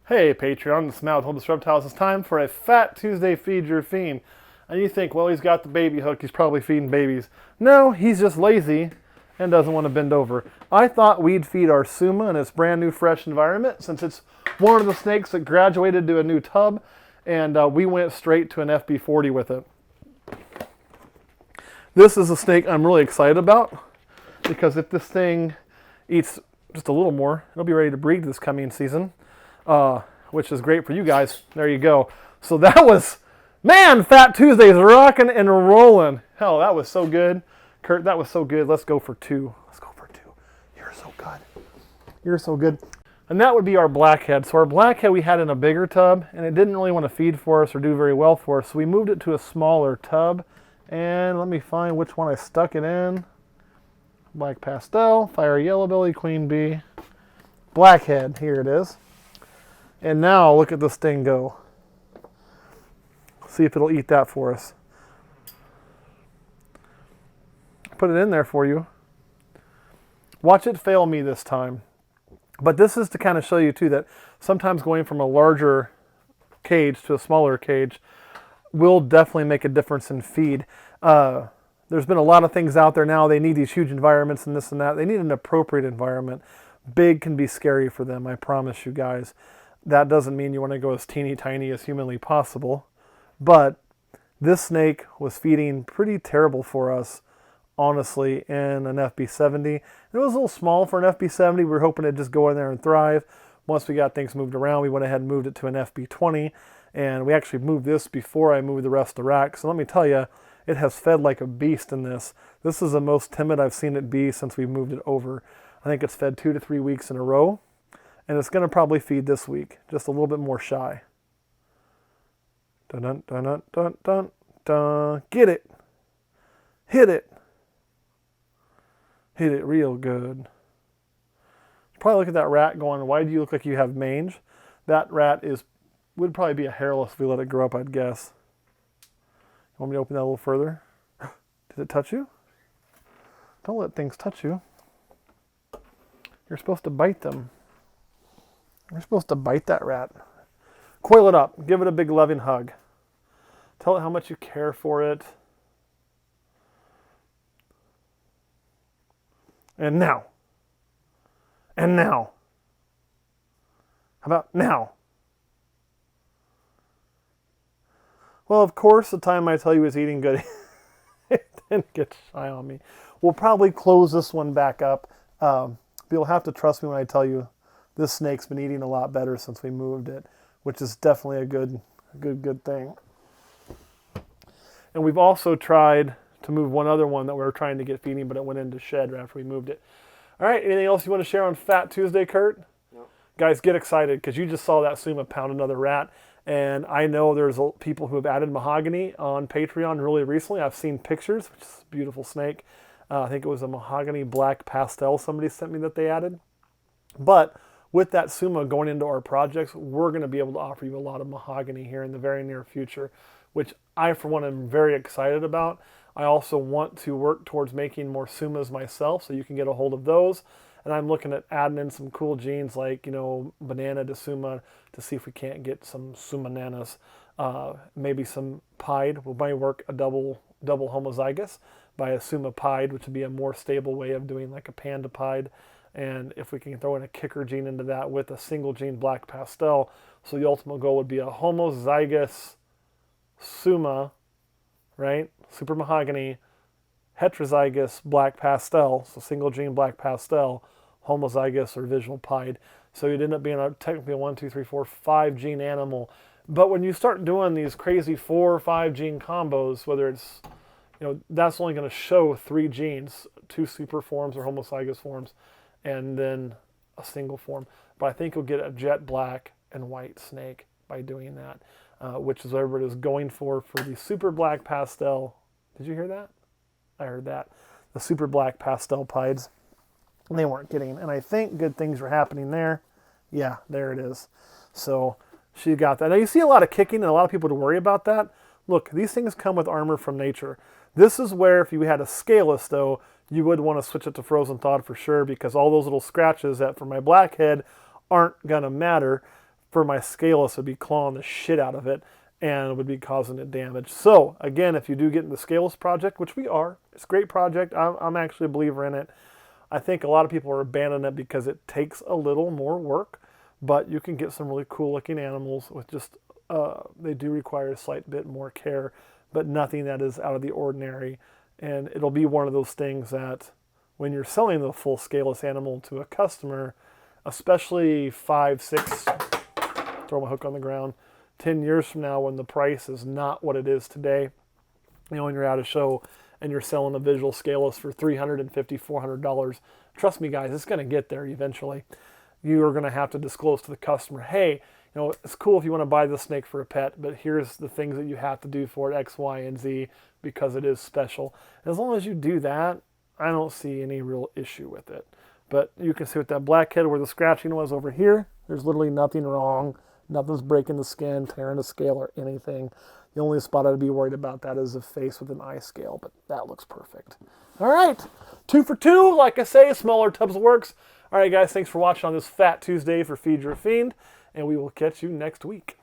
Hey Patreon, this is Matt with Homeless Reptiles. It's time for a Fat Tuesday Feed Your Fiend. And you think, well, he's got the baby hook, he's probably feeding babies. No, he's just lazy and doesn't want to bend over. I thought we'd feed our Suma in its brand new fresh environment since it's one of the snakes that graduated to a new tub, and we went straight to an FB40 with it. This is a snake I'm really excited about because if this thing eats just a little more, it'll be ready to breed this coming season. Which is great for you guys. There you go. So that was, man, Fat Tuesday's rocking and rolling. Hell, that was so good. Kurt, that was so good. Let's go for two. Let's go for two. You're so good. You're so good. And that would be our blackhead. So our blackhead we had in a bigger tub, and it didn't really want to feed for us or do very well for us. So we moved it to a smaller tub. And let me find which one I stuck it in. Black pastel, fire yellow belly, queen bee, blackhead. Here it is. And now look at this thing go. See if it'll eat that for us. Put it in there for you. Watch it fail me this time. But this is to kind of show you too that sometimes going from a larger cage to a smaller cage will definitely make a difference in feed. There's been a lot of things out there now. They need these huge environments and this and that. They need an appropriate environment. Big can be scary for them, I promise you guys. That doesn't mean you want to go as teeny tiny as humanly possible. But this snake was feeding pretty terrible for us, honestly, in an FB70. It was a little small for an FB70. We were hoping it'd just go in there and thrive. Once we got things moved around, we went ahead and moved it to an FB20. And we actually moved this before I moved the rest of the rack. So let me tell you, it has fed like a beast in this. This is the most timid I've seen it be since we moved it over. I think it's fed 2 to 3 weeks in a row. And it's going to probably feed this week, just a little bit more shy. Dun dun dun dun dun dun dun. Get it. Hit it. Hit it real good. Probably look at that rat going, why do you look like you have mange? That rat would probably be a hairless if we let it grow up, I'd guess. You want me to open that a little further? Did it touch you? Don't let things touch you. You're supposed to bite them. You're supposed to bite that rat. Coil it up. Give it a big loving hug. Tell it how much you care for it. And now. And now. How about now? Well, of course, the time I tell you it's eating good, it didn't get shy on me. We'll probably close this one back up. But you'll have to trust me when I tell you this snake's been eating a lot better since we moved it, which is definitely a good thing. And we've also tried to move one other one that we were trying to get feeding, but it went into shed right after we moved it. All right, anything else you want to share on Fat Tuesday, Kurt? No. Guys, get excited because you just saw that Suma pound another rat. And I know there's people who have added mahogany on Patreon really recently. I've seen pictures, which is a beautiful snake. I think it was a mahogany black pastel somebody sent me that they added. But with that Suma going into our projects, we're going to be able to offer you a lot of mahogany here in the very near future, which I, for one, am very excited about. I also want to work towards making more Sumas myself, so you can get a hold of those. And I'm looking at adding in some cool genes like, banana to Suma to see if we can't get some Sumananas. Maybe some pied. We might work a double homozygous by a Suma pied, which would be a more stable way of doing like a panda pied. And if we can throw in a kicker gene into that with a single gene black pastel, so the ultimate goal would be a homozygous Suma, right? Super mahogany, heterozygous black pastel, so single gene black pastel, homozygous or visual pied. So you'd end up being technically a 1, 2, 3, 4, 5 gene animal. But when you start doing these crazy 4 or 5 gene combos, whether it's, that's only going to show 3 genes, 2 super forms or homozygous forms, and then a single form. But I think you'll get a jet black and white snake by doing that, which is what everybody is going for the super black pastel. Did you hear that? I heard that. The super black pastel pieds. They weren't getting, and I think good things were happening there. Yeah, there it is. So she got that. Now you see a lot of kicking and a lot of people to worry about that. Look, these things come with armor from nature. This is where if you had a scaleless though, you would want to switch it to frozen thawed for sure, because all those little scratches that for my blackhead aren't going to matter. for my scaleless would be clawing the shit out of it and would be causing it damage. So again, if you do get in the scaleless project, which we are, it's a great project. I'm actually a believer in it. I think a lot of people are abandoning it because it takes a little more work, but you can get some really cool looking animals with just, they do require a slight bit more care, but nothing that is out of the ordinary. And it'll be one of those things that when you're selling the full scaleless animal to a customer, especially 5, 6, throw my hook on the ground, 10 years from now when the price is not what it is today, when you're at a show and you're selling a visual scaleless for $350, $400, trust me guys, it's going to get there eventually. You are going to have to disclose to the customer, hey, it's cool if you want to buy this snake for a pet, but here's the things that you have to do for it, X, Y, and Z, because it is special. As long as you do that, I don't see any real issue with it. But you can see with that blackhead where the scratching was over here, there's literally nothing wrong. Nothing's breaking the skin, tearing the scale, or anything. The only spot I'd be worried about that is the face with an eye scale, but that looks perfect. All right, 2 for 2. Like I say, smaller tubs works. All right, guys, thanks for watching on this Fat Tuesday for Feed Your Fiend, and we will catch you next week.